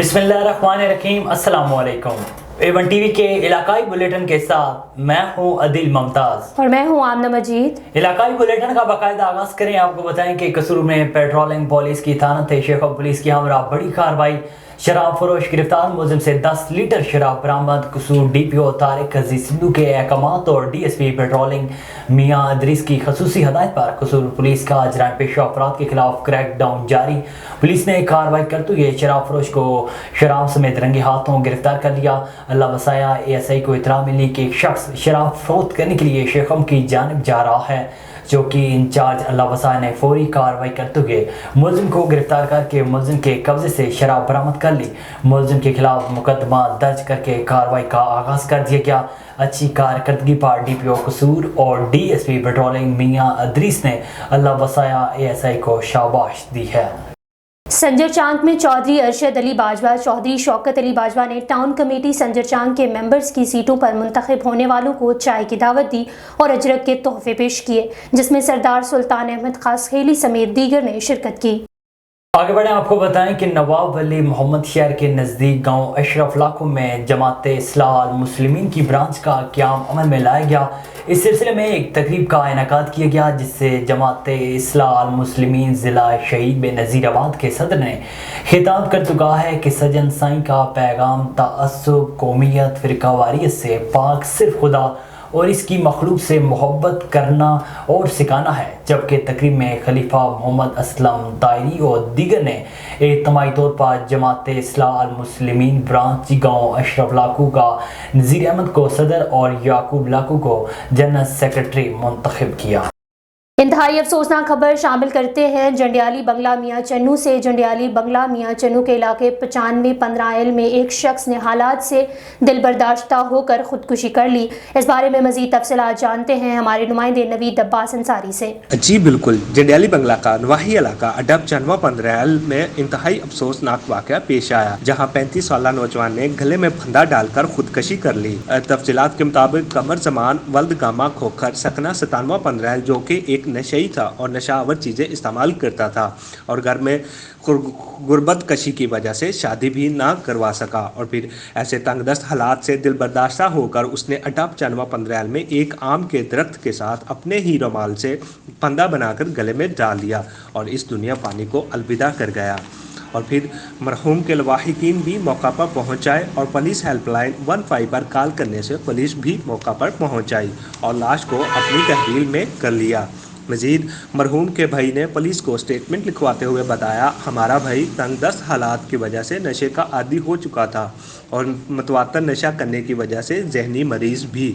बिस्मिल्लाहिर्रहमानिर्रहीम। अस्सलाम वालेकुम। A1 टीवी के इलाकाई बुलेटिन के साथ मैं हूं अदिल मुमताज और मैं हूं आमना मजीद। इलाकाई बुलेटिन का बाकायदा आगाज करें। आपको बताएं कि कसूर में पेट्रोलिंग पुलिस की थाना शेखो पुलिस की हमरा बड़ी कार्रवाई। शराब फरोश गिरफ्तार, मुलजिम से 10 लीटर शराब बरामद। कसूर DPO तारिक अजीज सिद्धू के अहकामात और DSP पेट्रोलिंग मियां अदरीस की खसूसी हदायत पर कसूर पुलिस का जराइम पेशा अफराद के खिलाफ क्रैक डाउन जारी। पुलिस ने कार्रवाई करते हुए शराब फरोश को शराब समेत रंगे हाथों गिरफ्तार कर लिया। अल्लाह वसाया ASI को इतला मिली कि एक शख्स शराब फरोख्त करने के लिए शेखम की जानिब जा रहा है, जो कि इंचार्ज अल्लाह वसाया ने फौरी कार्रवाई करते हुए मुलजिम को गिरफ्तार करके मुलजिम के कब्जे से शराब बरामद कर ली। मुलजिम के खिलाफ मुकदमा दर्ज करके कार्रवाई का आगाज कर दिया गया। अच्छी कारकर्दगी पर DPO कसूर और DSP पेट्रोलिंग मियां अदरीस ने अल्लाह वसाया ASI को शाबाश दी है। संजर चांग में चौधरी अरशद अली बाजवा, चौधरी शौकत अली बाजवा ने टाउन कमेटी संजर चांग के मेंबर्स की सीटों पर मुंतखब होने वालों को चाय की दावत दी और अजरक के तोहफे पेश किए, जिसमें सरदार सुल्तान अहमद खास खेली समेत दीगर ने शिरकत की। आगे बढ़े, आपको बताएं कि नवाब वली मोहम्मद शहर के नज़दीक गांव अशरफ लाखों में जमात इस्लाह अल मुस्लिमीन की ब्रांच का क़याम अमल में लाया गया। इस सिलसिले में एक तकरीब का इनेकाद किया गया, जिससे जमात इस्लाह अल मुस्लिमीन ज़िला शहीद बेनज़ीराबाद के सदर ने खिताब कर कहा है कि सजन साईं का पैगाम तअस्सुब, कौमियत, फ़िरकावारियत से पाक सिर्फ खुदा और इसकी मखलूक से मोहब्बत करना और सिखाना है। जबकि तकरीब में खलीफा मोहम्मद असलम तायरी और दीगर ने इज्तिमाई तौर पर जमात इस्लाह अल मुस्लिमीन ब्रांच गाँव अशरफ लाखू का नज़ीर अहमद को सदर और याकूब लाखू को जनरल सेक्रेटरी मुंतखब किया। इंतहाई अफसोसनाक खबर शामिल करते हैं जंडियाली बंगला मियाँ चन्नू से। जंडियाली बंगला मियाँ चन्नू के इलाके 95-15L में एक शख्स ने हालात से दिल बर्दाश्ता होकर खुदकुशी कर ली। इस बारे में मजीद तफसीलात जानते हैं हमारे नुमाइंदे नवीद अब्बास अंसारी से। जी बिल्कुल, जंडियाली बंगला का नवाही इलाका अडब 95-15L में इंतहाई अफसोसनाक वाक़या पेश आया, जहाँ 35 साला नौजवान ने गले में फंदा डालकर खुदकशी कर ली। तफसीलात के मुताबिक कमर जमान वल्द गामा खोखर सकना 97-15L, जो कि एक नशई था और नशावर चीज़ें इस्तेमाल करता था और घर में गुर्बत कशी की वजह से शादी भी ना करवा सका, और फिर ऐसे तंगदस्त हालात से दिल बर्दाश्ता होकर उसने अडब 95-15L में एक आम के दरख्त के साथ अपने ही रुमाल से फंदा बनाकर गले में डाल लिया और इस दुनिया पानी को अलविदा कर गया। और फिर मरहूम के लवाहिकीन भी मौका पर पहुँच आए और पुलिस हेल्पलाइन 15 पर कॉल करने से पुलिस भी मौका पर पहुँच आई और लाश को अपनी तहवील में कर लिया। मज़ीद मरहूम के भाई ने पुलिस को स्टेटमेंट लिखवाते हुए बताया, हमारा भाई तंगदस्त हालात की वजह से नशे का आदी हो चुका था और मतवातर नशा करने की वजह से जहनी मरीज़ भी,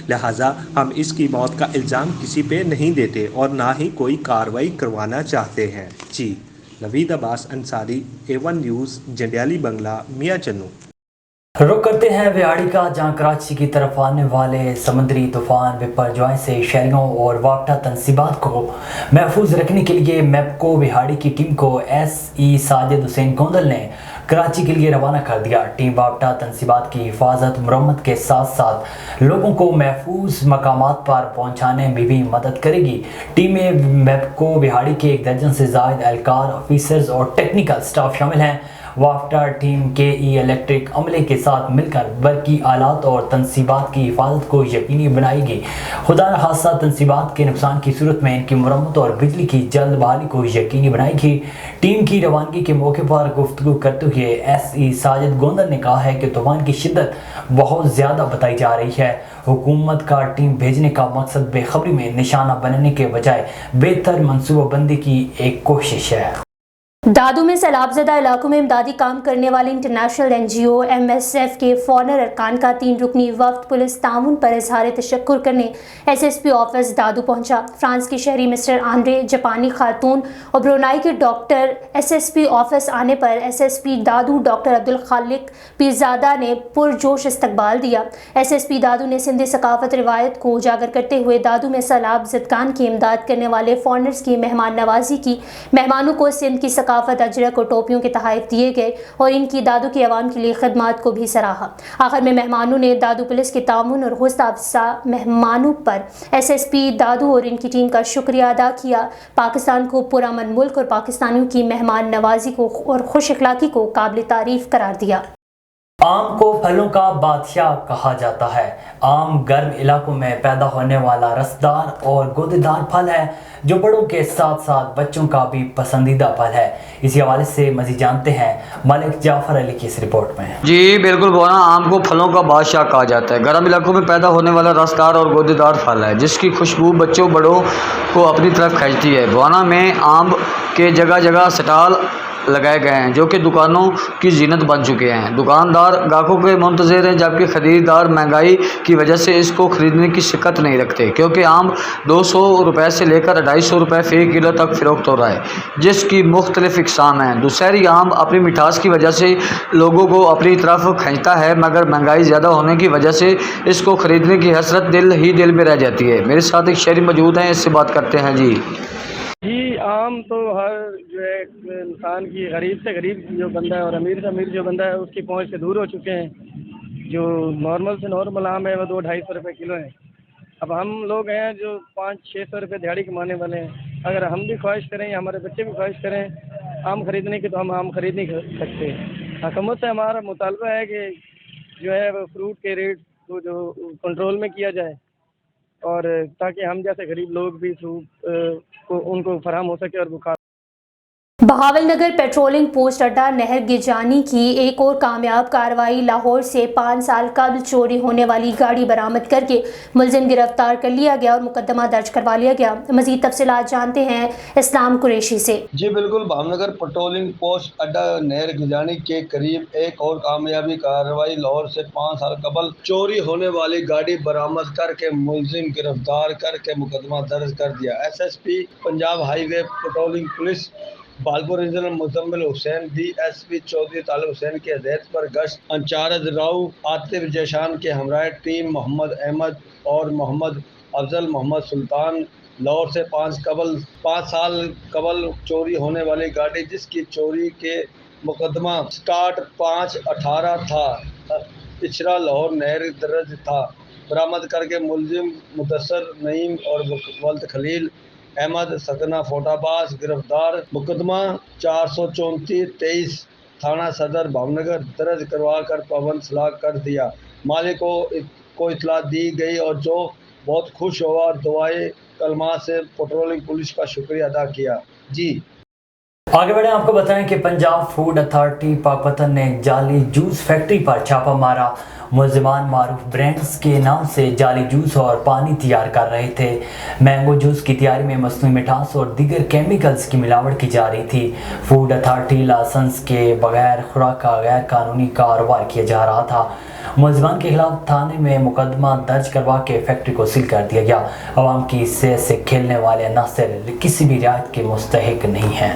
लिहाजा हम इसकी मौत का इल्ज़ाम किसी पे नहीं देते और ना ही कोई कार्रवाई करवाना चाहते हैं। जी नवीद अब्बास अंसारी, A1 न्यूज़, जंडियाली बंगला मियाँ चन्नू। रुक करते हैं विहाड़ी का, जहां कराची की तरफ आने वाले समुद्री तूफान बिपरजॉय से शहरियों और वापटा तनसीबात को महफूज रखने के लिए मैपको विहाड़ी की टीम को SE साजिद हुसैन गोंदल ने कराची के लिए रवाना कर दिया। टीम वापटा तनसीबात की हिफाजत मुरम्मत के साथ साथ लोगों को महफूज मकामात पर पहुँचाने में भी मदद करेगी। टीम में मैपको विहाड़ी के 1 दर्जन से ज़ायद एहलकार, ऑफिसर्स और टेक्निकल स्टाफ शामिल हैं। वाफ्टा टीम के इलेक्ट्रिक अमले के साथ मिलकर बरकी आलात और तनसीबात की हिफाजत को यकीनी बनाएगी। खुदा न खास्ता तनसीबात के नुकसान की सूरत में इनकी मुरम्मत और बिजली की जल्द बहाली को यकीनी बनाएगी। टीम की रवानगी के मौके पर गुफ्तगू करते हुए SE साजिद गोंदल ने कहा है कि तूफान की शिद्दत बहुत ज़्यादा बताई जा रही है। हुकूमत का टीम भेजने का मकसद बेखबरी में निशाना बनने के बजाय बेहतर मनसूबाबंदी की एक कोशिश है। दादू में सैलाबज़दा इलाकों में इमदादी काम करने वाले इंटरनेशनल NGO MSF के फॉरनर अरकान का 3 रुकनी वफ्द पुलिस ताउन पर इजहार तशक्कुर करने SSP ऑफिस दादू पहुंचा। फ्रांस के शहरी मिस्टर आंद्रे, जापानी खातून और ब्रुनाई के डॉक्टर SSP ऑफिस आने पर SSP दादू डॉक्टर अब्दुल खालिक पीरजादा ने पुरजोश इस्तकबाल दिया। SSP दादू ने सिंधी सकाफत रिवायत को उजागर करते हुए दादू में सैलाब ज़दगान की इमदाद करने वाले फॉरनर्स की मेहमान नवाजी की। मेहमानों को सिंध की ثقافت اجرک اور ٹوپیوں کے تحائف دیے گئے اور ان کی دادو کی عوام کے لیے خدمات کو بھی سراہا۔ آخر میں مہمانوں نے دادو پولیس کے تعاون اور حوصلہ افزا مہمانوں پر ایس ایس پی دادو اور ان کی ٹیم کا شکریہ ادا کیا۔ پاکستان کو پرامن ملک اور پاکستانیوں کی مہمان نوازی کو اور خوش اخلاقی کو قابل تعریف قرار دیا۔ آم کو پھلوں کا بادشاہ کہا جاتا ہے۔ آم گرم علاقوں میں پیدا ہونے والا رسدار اور گودے دار پھل ہے جو بڑوں کے ساتھ ساتھ بچوں کا بھی پسندیدہ پھل ہے۔ اسی حوالے سے مزید جانتے ہیں ملک جعفر علی کی اس رپورٹ میں۔ جی بالکل بوانا، آم کو پھلوں کا بادشاہ کہا جاتا ہے۔ گرم علاقوں میں پیدا ہونے والا رسدار اور گودے دار پھل ہے جس کی خوشبو بچوں بڑوں کو اپنی طرف کھینچتی ہے۔ بوانا میں آم کے جگہ جگہ سٹال لگائے گئے ہیں جو کہ دکانوں کی زینت بن چکے ہیں۔ دکاندار گاہکوں کے منتظر ہیں جبکہ خریدار مہنگائی کی وجہ سے اس کو خریدنے کی شکت نہیں رکھتے کیونکہ آم 200 روپے سے لے کر 250 روپے فی کلو تک فروخت ہو رہا ہے جس کی مختلف اقسام ہیں۔ دوسری آم اپنی مٹھاس کی وجہ سے لوگوں کو اپنی طرف کھینچتا ہے مگر مہنگائی زیادہ ہونے کی وجہ سے اس کو خریدنے کی حسرت دل میں رہ جاتی ہے۔ میرے ساتھ ایک شہری موجود ہیں، اس سے بات کرتے ہیں۔ جی عام تو ہر جو ہے انسان کی غریب سے غریب جو بندہ ہے اور امیر سے امیر جو بندہ ہے اس کی پہنچ سے دور ہو چکے ہیں۔ جو نارمل سے نارمل آم ہے وہ 200-250 روپے کلو ہیں۔ اب ہم لوگ ہیں جو 500-600 روپے دیہڑی کمانے والے ہیں۔ اگر ہم بھی خواہش کریں یا ہمارے بچے بھی خواہش کریں آم خریدنے کی تو ہم آم خرید نہیں سکتے۔ حکومت سے ہمارا مطالبہ ہے کہ جو ہے وہ فروٹ کے ریٹ کو جو کنٹرول میں کیا جائے اور تاکہ ہم جیسے غریب لوگ بھی فروٹ کو ان کو فراہم ہو سکے اور وہ کھا۔ بہاول نگر پیٹرولنگ پوسٹ اڈا نہر گجانی کی ایک اور کامیاب کارروائی۔ لاہور سے 5 سال قبل چوری ہونے والی گاڑی برآمد کر کے ملزم گرفتار کر لیا گیا اور مقدمہ درج کروا لیا گیا۔ مزید تفصیلات جانتے ہیں اسلام قریشی سے۔ جی بالکل، بہاول نگر پیٹرولنگ پوسٹ اڈا نہر گجانی کے قریب ایک اور کامیابی کارروائی۔ لاہور سے 5 سال قبل چوری ہونے والی گاڑی برآمد کر کے ملزم گرفتار کر کے مقدمہ درج کر دیا۔ S S P Punjab highway patrolling police Bahawalpur regional Muzammil Hussain, D S P Chaudhry Talib Hussain کی ہدایت پر گشت انچارج راؤ عاطف جیشان کے ہمراہ ٹیم محمد احمد اور محمد افضل محمد سلطان لاہور سے 5 سال قبل چوری ہونے والی گاڑی جس کی چوری کے مقدمہ سٹارٹ 5/18 تھا، پچھرا لاہور نہر درج تھا، برآمد کر کے ملزم مدثر نعیم اور ولد خلیل احمد سکنہ فوٹا باز گرفتار۔ مقدمہ 434-23 تھانہ صدر بھاول نگر درج کروا کر پابند سلاخ کر دیا۔ مالک کو اطلاع دی گئی اور جو بہت خوش ہوا اور دعائے کلمات سے پیٹرولنگ پولیس کا شکریہ ادا کیا۔ جی آگے بڑھیں، آپ کو بتائیں کہ پنجاب فوڈ اتھارٹی پاکپتن نے جعلی جوس فیکٹری پر چھاپہ مارا۔ ملزمان معروف برانڈز کے نام سے جعلی جوس اور پانی تیار کر رہے تھے۔ مینگو جوس کی تیاری میں مصنوعی مٹھاس اور دیگر کیمیکلز کی ملاوٹ کی جا رہی تھی۔ فوڈ اتھارٹی لائسنس کے بغیر خوراک کا غیر قانونی کاروبار کیا جا رہا تھا۔ ملزمان کے خلاف تھانے میں مقدمہ درج کروا کے فیکٹری کو سیل کر دیا گیا۔ عوام کی صحت سے کھیلنے والے عناصر کسی بھی رعایت کے مستحق نہیں ہیں۔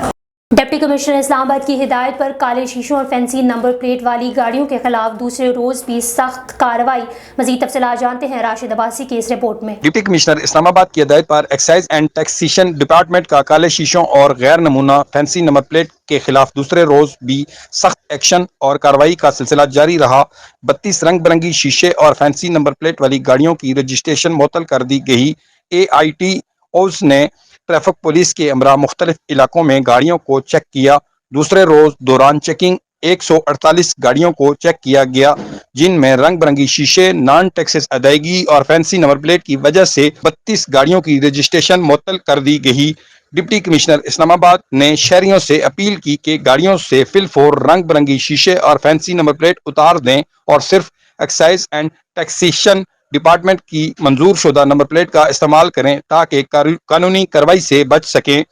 ڈپٹی کمشنر اسلام آباد کی ہدایت پر کالے شیشوں اور فینسی نمبر پلیٹ والی گاڑیوں کے خلاف دوسرے روز بھی سخت کارروائی۔ مزید تفصیلات جانتے ہیں راشد عباسی کی اس رپورٹ میں۔ ڈپٹی کمشنر اسلام آباد کی ہدایت پر ایکسائز اینڈ ٹیکسیشن ڈپارٹمنٹ کا کالے شیشوں اور غیر نمونہ فینسی نمبر پلیٹ کے خلاف دوسرے روز بھی سخت ایکشن اور کارروائی کا سلسلہ جاری رہا۔ 32 رنگ برنگی شیشے اور فینسی نمبر پلیٹ والی گاڑیوں کی رجسٹریشن معطل کر دی گئی۔ AITOs نے ٹریفک پولیس کے ہمراہ مختلف علاقوں میں گاڑیوں کو چیک کیا۔ دوسرے روز دوران چیکنگ 148 گاڑیوں کو چیک کیا گیا جن میں رنگ برنگی شیشے، نان ٹیکسز ادائیگی اور فینسی نمبر پلیٹ کی وجہ سے 32 گاڑیوں کی رجسٹریشن معطل کر دی گئی۔ ڈپٹی کمشنر اسلام آباد نے شہریوں سے اپیل کی کہ گاڑیوں سے فی الفور رنگ برنگی شیشے اور فینسی نمبر پلیٹ اتار دیں اور صرف ایکسائز اینڈ ٹیکسیشن ڈپارٹمنٹ کی منظور شدہ نمبر پلیٹ کا استعمال کریں تاکہ قانونی کارروائی سے بچ سکیں۔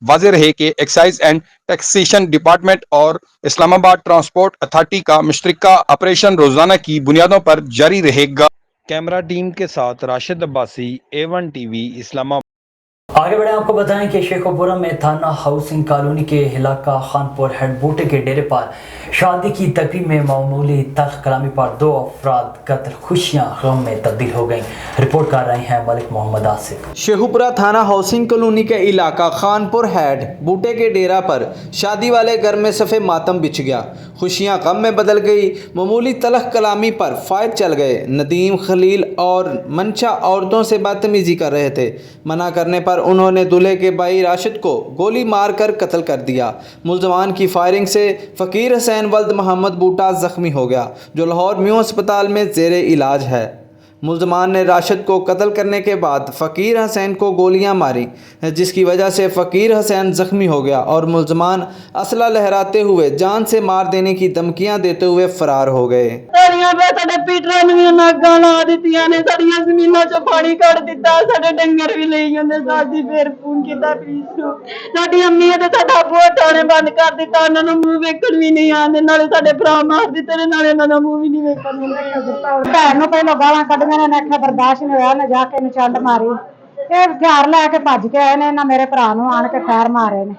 واضح رہے کہ ایکسائز اینڈ ٹیکسیشن ڈپارٹمنٹ اور اسلام آباد ٹرانسپورٹ اتھارٹی کا مشترکہ آپریشن روزانہ کی بنیادوں پر جاری رہے گا۔ کیمرہ ٹیم کے ساتھ راشد عباسی، A1 TV اسلام آباد۔ आगे बढ़े आपको बताएं कि शेखोपुरा में थाना हाउसिंग कॉलोनी के इलाका खानपुर हेड बूटे के डेरे पर शादी की तकरीब में मामूली तल्ख कलामी पर 2 अफराद कत्ल, खुशियां गम में तब्दील हो गईं। रिपोर्ट कर रहे हैं मलिक मोहम्मद आसिफ। शेखुपुरा थाना हाउसिंग कॉलोनी के इलाका खानपुर हेड बूटे के डेरा पर शादी वाले घर में सफ़े मातम बिछ गया, खुशियां गम में बदल गई। मामूली तल्ख कलामी पर फायर चल गए। नदीम, खलील और मंशा औरतों से बदतमीजी कर रहे थे। मना करने पर उन्होंने दूल्हे के भाई राशिद को गोली मारकर कत्ल कर दिया। मुलजमान की फायरिंग से फ़कीर हुसैन वल्द मोहम्मद बूटा ज़ख्मी हो गया, जो लाहौर म्यू अस्पताल में ज़ेरे इलाज है। मुलजमान ने राशिद को कत्ल करने के बाद फ़कीर हुसैन को गोलियां मारी, जिसकी वजह से फ़कीर हुसैन ज़ख्मी हो गया और मुलजमान असला लहराते हुए जान से मार देने की धमकियां देते हुए फरार हो गए। ने आख्या बर्दाश्त नहीं होया, ने जाके चंड मारी। हथियार लैके भज के आए ने, मेरे भरा आन के खैर मारे ने।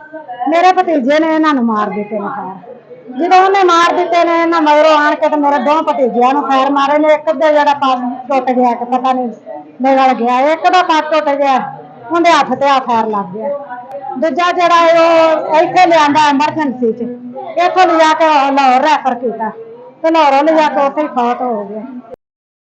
मेरे भतीजे ने इन्हों मार दिते ने खैर। जो उन्हें मार दिते ने मगरों आन के मेरे 2 भतीजिया खैर मारे ने। एक जरा पग टुट गया, पता नहीं निगल गया, एक का पग टुट गया, उनके हथ ते खैर लग गया। दूजा जरा इतने लिया एमरजेंसी च, इतों ले जाके लाहौर रैफर किया, तो लाहौरों ले जाके उत्थे फौत हो गया।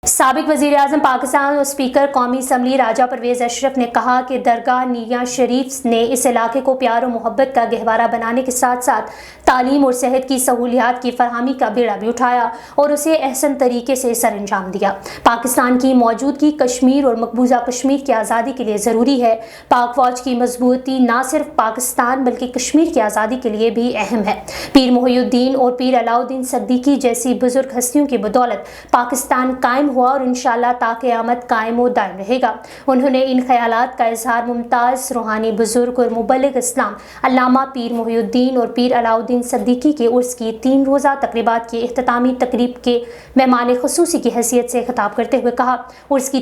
साबिक वज़ीर आज़म पाकिस्तान और स्पीकर कौमी असम्बली राजा परवेज़ अशरफ ने कहा कि दरगाह निया शरीफ ने इस इलाके को प्यार और मोहब्बत का गहवारा बनाने के साथ साथ तालीम और सेहत की सहूलियात की फरहमी का बीड़ा भी उठाया और उसे अहसन तरीके से सर अंजाम दिया। पाकिस्तान की मौजूदगी कश्मीर और मकबूजा कश्मीर की आज़ादी के लिए ज़रूरी है। पाक फ़ौज की मजबूती न सिर्फ पाकिस्तान बल्कि कश्मीर की आज़ादी के लिए भी अहम है। पीर मुहियुद्दीन और पीर अलाउद्दीन सिद्दीकी जैसी बुजुर्ग हस्तियों की बदौलत पाकिस्तान कायम हुआ और इंशाअल्लाह ताक़यामत कायम व दायम रहेगा। उन्होंने इन ख्यालात का इजहार मुमताज़ रूहानी बुजुर्ग और मुबल्लिग इस्लाम अल्लामा पीर मुहियुद्दीन और पीर अलाउद्दीन सिद्दीकी के उर्स की 3 रोज़ा तकरीबात की इख्तितामी तकरीब के मेहमान खुसूसी की हैसियत से खिताब करते हुए कहा, उर्स की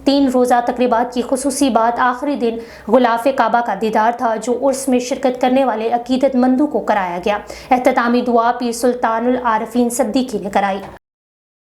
3 रोज़ा तकरीबात की खुसूसी बात आखिरी दिन गुलाफ़े काबा का दीदार था, जो उर्स में शिरकत करने वाले अकीदतमंदों को कराया गया। इख्तितामी दुआ पीर सुल्तानुल आरिफीन सिद्दीकी ने कराई।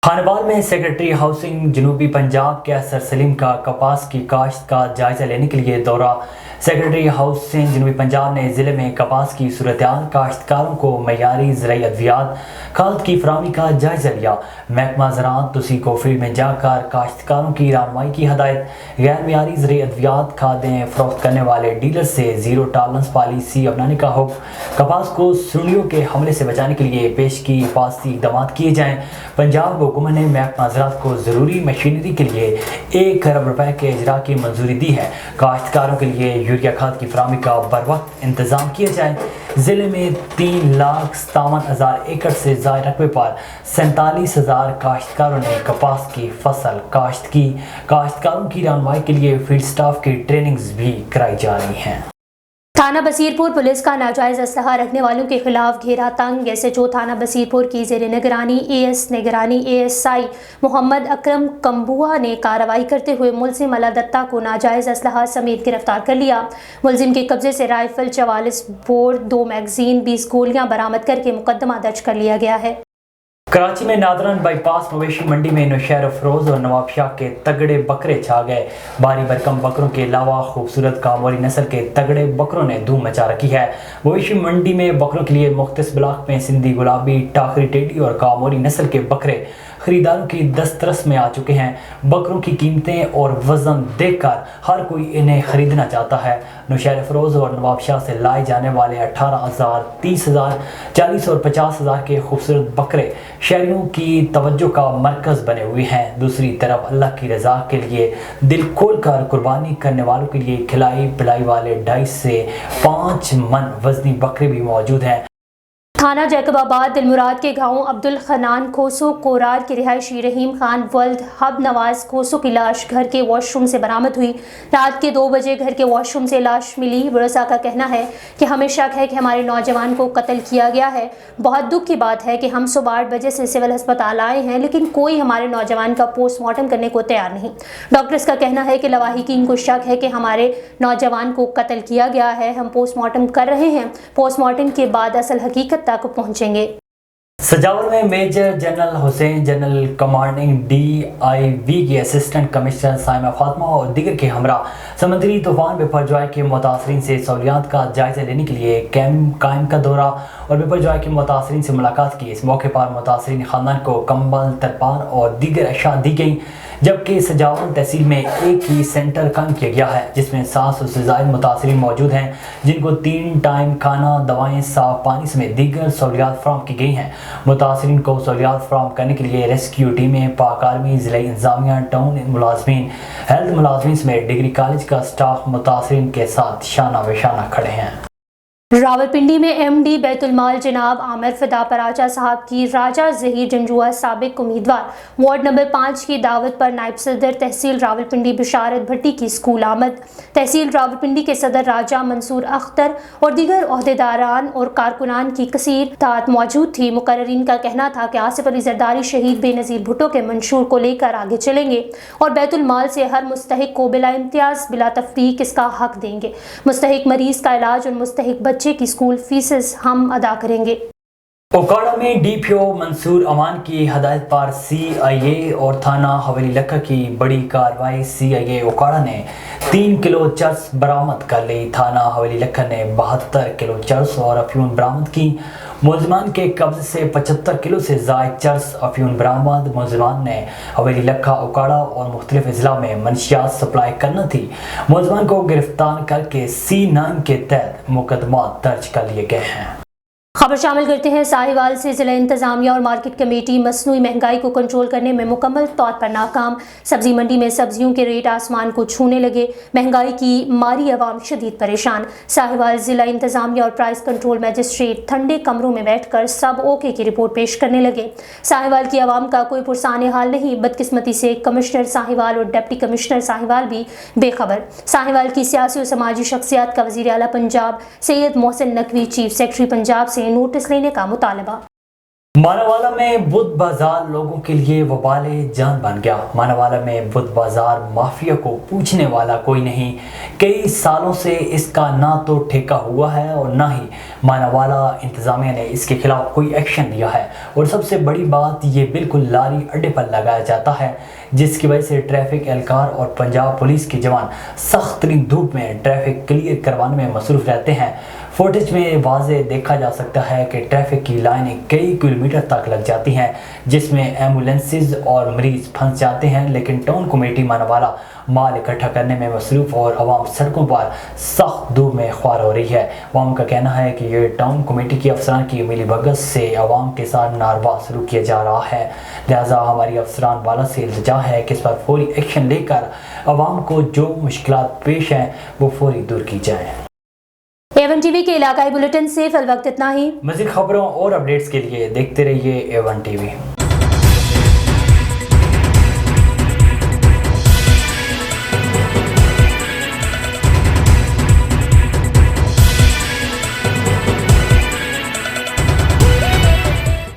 खानवाल में सेक्रेटरी हाउसिंग जनूबी पंजाब के असर सलीम का कपास की काश्त का जायजा लेने के लिए दौरा। सेक्रेटरी हाउसिंग जनूबी पंजाब ने ज़िले में कपास की सूरत-ए-हाल, काश्तकारों को मयारी ज़राई अद्वियात, खाद की फराहमी का जायजा लिया। महकमा ज़राअत तुसी को फील्ड में जाकर काश्तकारों की रहनुमाई की हदायत। गैर मयारी ज़राई अद्वियात खादें फरोख्त करने वाले डीलर से ज़ीरो टॉलरेंस पॉलिसी अपनाने का हुक्म। कपास को सुंडियों के हमले से बचाने के लिए पेश की हिफाजती इक़दाम किए जाएँ। पंजाब हुकूमत ने महकमा ज़राअत को ज़रूरी मशीनरी के लिए 1 अरब रुपए के इजरा की मंजूरी दी है। काश्तकारों के लिए यूरिया खाद की फराहमी का बरवक्त इंतजाम किया जाए। ज़िले में 3,57,000 एकड़ से ज़ायद रकबे पर 47,000 काश्तकारों ने कपास की फसल काश्त की। काश्तकारों की रहनुमाई के लिए फील्ड स्टाफ की ट्रेनिंग्स भी कराई जा रही हैं। थाना बसीरपुर पुलिस का नाजायज़ असलहा रखने वालों के खिलाफ घेरा तंग। एसएचओ थाना बसीरपुर की ज़ेरे निगरानी एएसआई मोहम्मद अकरम कंबुआ ने कार्रवाई करते हुए मुलजिम अला दत्ता को नाजायज़ असलहा समेत गिरफ्तार कर लिया। मुलजिम के कब्जे से राइफल, 44 बोर, 2 मैगजीन, 20 गोलियां बरामद करके मुकदमा दर्ज कर लिया गया है। कराची में नादरन बाईपास मवेशी मंडी में नौशहर अफरोज और नवाब शाह के तगड़े बकरे छा गए। भारी भरकम बकरों के अलावा खूबसूरत कामोरी नस्ल के तगड़े बकरों ने धूम मचा रखी है। मवेशी मंडी में बकरों के लिए मुख्तलिफ ब्लॉक में सिंधी गुलाबी, टाकरी टेडी और कामोरी नस्ल के बकरे खरीदारों की दस्तरस में आ चुके हैं। बकरों की कीमतें और वजन देखकर हर कोई इन्हें खरीदना चाहता है। नौशहर अफरोज और नवाब शाह से लाए जाने वाले 18,000, 30,000, 40 और 50,000 के खूबसूरत बकरे शहरियों की तवज्जो का मरकज़ बने हुए हैं। दूसरी तरफ अल्लाह की रज़ा के लिए दिल खोल कर कुर्बानी करने वालों के लिए खिलाई पिलाई वाले 2.5 से 5 मन वजनी बकरे भी मौजूद हैं। थाना जैकबाबाद दिलमुराद के गांव अब्दुल खनान खोसो कोरार के रिहायशी रहीम खान वल्द हब नवाज खोसो की लाश घर के वॉशरूम से बरामद हुई। रात के 2 बजे घर के वॉशरूम से लाश मिली। वरसा का कहना है कि हमें शक है कि हमारे नौजवान को कत्ल किया गया है। बहुत दुख की बात है कि हम सुबह 8 बजे से सिविल अस्पताल आए हैं, लेकिन कोई हमारे नौजवान का पोस्टमार्टम करने को तैयार नहीं। डॉक्टर्स का कहना है कि लवाहिकीन को शक है कि हमारे नौजवान को कत्ल किया गया है। हम पोस्टमार्टम कर रहे हैं, पोस्टमार्टम के बाद असल हकीकत तक पहुंचेंगे। सजावल में major general Hussain general commanding DIV के असिस्टेंट कमिश्नर साइमा फातिमा और दीगर के हमरा समुद्री तूफान बिपरजॉय के मुतासरीन से सहूलियात का जायजा लेने के लिए कायम का दौरा और बिपरजॉय के मुतासरीन से मुलाकात की। इस मौके पर मुतासरीन खानदान को कंबल, तरपाल और दीगर अशया दी गई, जबकि सजावल तहसील में एक ही सेंटर कायम किया गया है जिसमें 700 से ज़ायद मुतासरीन मौजूद हैं, जिनको 3 टाइम खाना, दवाएं, साफ पानी समेत दीगर सहूलियात फराहम की गई हैं। मुतासरीन को सहूलियात फराहम करने के लिए रेस्क्यू टीमें, पाक आर्मी, ज़िला इंतज़ामिया, टाउन मुलाजमीन, हेल्थ मुलाजमीन समेत डिग्री कॉलेज का स्टाफ मुतासरीन के साथ शाना बेशाना खड़े हैं। रावलपिंडी में MD बैतुलमाल जनाब आमिर फिदा पराचा साहब की राजा ज़हीर जंजुआ साबिक उम्मीदवार वार्ड नंबर 5 की दावत पर नायब सदर तहसील रावलपिंडी बिशारत भट्टी की स्कूल आमद। तहसील रावलपिंडी के सदर राजा मंसूर अख्तर और दीगर ओहदेदारान और कारकुनान की कसीर तादाद मौजूद थी। मुकर्ररीन का कहना था कि आसिफ अली जरदारी शहीद बेनज़ीर भुट्टो के मंशूर को लेकर आगे चलेंगे और बैतुलमाल से हर मुस्तहिक को बिला इम्तियाज़ बिला तफरीक इसका हक देंगे। मुस्तहिक मरीज का इलाज और मुस्तहिक बच्चे की स्कूल फीसेस हम अदा करेंगे। ओकाड़ा में DPO मंसूर अमान की हदायत पर CIA और थाना हवेली लक्का की बड़ी कार्रवाई। CIA ओकाड़ा ने 3 किलो चर्स बरामद कर ली। थाना हवेली लक्का ने 72 किलो चर्स और अफयून बरामद की। मुलजमान के कब्जे से 75 किलो से ज़ायद चर्स अफयून बरामद। मुलजमान ने हवेली लक्का, ओकाड़ा और मुख्तलिफ अजला में मनशियात सप्लाई करना थी। मुलजमान को गिरफ्तार करके C9 के तहत मुकदमा दर्ज कर लिए गए हैं। खबर शामिल करते हैं साहिवाल से। जिला इंतजामिया और मार्केट कमेटी मसनूई महंगाई को कंट्रोल करने में मुकम्मल तौर पर नाकाम। सब्जी मंडी में सब्जियों के रेट आसमान को छूने लगे। महंगाई की मारी अवाम शदीद परेशान। साहिवाल जिला इंतजामिया और प्राइस कंट्रोल मजिस्ट्रेट ठंडे कमरों में बैठकर सब ओके की रिपोर्ट पेश करने लगे। साहिवाल की आवाम का कोई पुरसाने हाल नहीं। बदकिस्मती से कमिश्नर साहिवाल और डिप्टी कमिश्नर साहिवाल भी बेखबर। साहिवाल की सियासी और समाजी शख्सियात का वज़ीर आला पंजाब सैयद मोहसिन नकवी चीफ सेक्रेटरी पंजाब से नोटिस लेने का मुतालबा। मानावाला में बुध बाजार लोगों के लिए वबाले जान बन गया। मानावाला में बुध बाजार माफिया को पूछने वाला कोई नहीं। कई सालों से इसका ना तो ठेका हुआ है और ना ही मानावाला इंतजामिया ने इसके खिलाफ कोई एक्शन लिया है। और सबसे बड़ी बात, ये बिल्कुल लारी अड्डे पर लगाया जाता है, जिसकी वजह से ट्रैफिक एहलकार और पंजाब पुलिस के जवान सख्त तरीन धूप में ट्रैफिक क्लियर करवाने में मसरूफ रहते हैं। फुटेज में वाज़े देखा जा सकता है कि ट्रैफिक की लाइनें कई किलोमीटर तक लग जाती हैं, जिसमें एम्बुलेंसेज और मरीज फंस जाते हैं। लेकिन टाउन कमेटी मानावाला माल इकट्ठा करने में मसरूफ़ और आवाम सड़कों पर सख्त धूप में ख्वार हो रही है। आवाम का कहना है कि ये टाउन कमेटी के अफसरान की मिली भगत से आवाम के साथ नारवा शुरू किया जा रहा है। लिहाजा हमारी अफसरान वाला से इल्तिजा है कि इस पर फौरी एक्शन लेकर आवाम को जो मुश्किलात पेश हैं वो फौरी दूर की जाए। A1 TV के इलाकाई बुलेटिन से फिल वक्त इतना ही। मज़ीद खबरों और अपडेट्स के लिए देखते रहिए A1 TV।